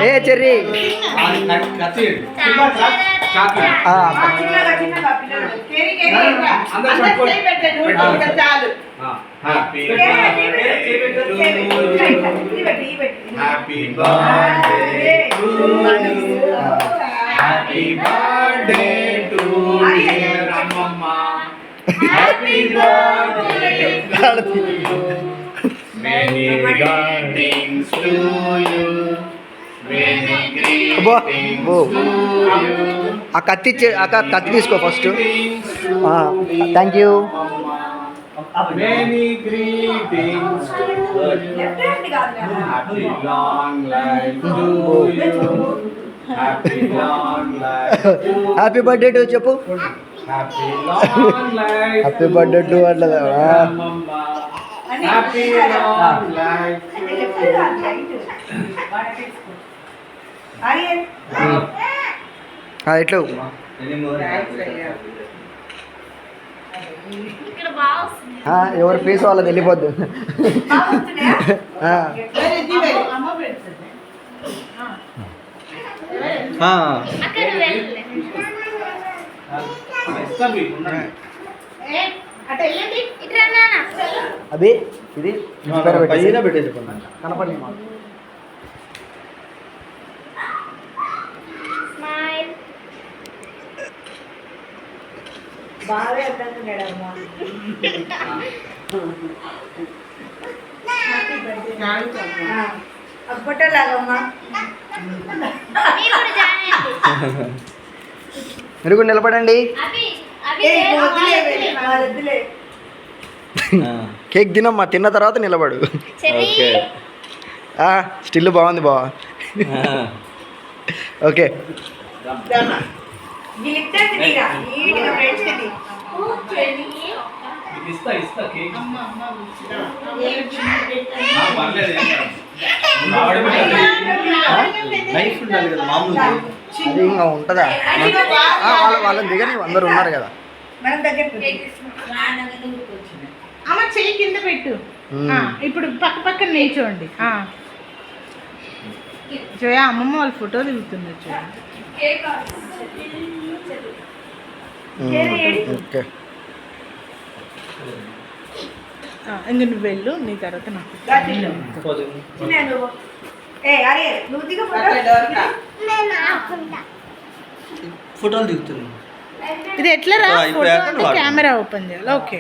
A Cherry happy birthday to dear అమ్మమ్మ happy birthday to you many greetings to you many greetings to you ఆ కత్తి తీసుకో first. Thank you. Many greetings to you. Happy long life to you. Happy long life to you. Happy birthday to చెప్పు. Happy long life. Happy birthday to అట్లా. Mama. Happy long life to you. ఎట్లు ఎవరి face వాళ్ళది వెళ్ళిపోద్దు. అభి ఇది పెట్టేసి కనపడి బాగా అర్థం అప్పటలాగమ్మా మీరు కూడా నిలబడండి. కేక్ తినమ్మా, తిన్న తర్వాత నిలబడు. స్టిల్ బాగుంది బావా. ఓకే అది ఇంకా ఉంటుందా? వాళ్ళని దిగని అందరు ఉన్నారు కదా. చెయ్యి కింద పెట్టు. ఇప్పుడు పక్క పక్కన నిల్చోండి. జయ అమ్మమ్మ వాళ్ళ ఫోటో దిగుతున్నారు చూడండి. ఓకే ఇంక నువ్వు వెళ్ళు, నీ తర్వాత నాకు ఫోటోలు దిగుతున్నాను. ఇది ఎట్లా రా? కెమెరా ఓపెన్ చేయాలి. ఓకే.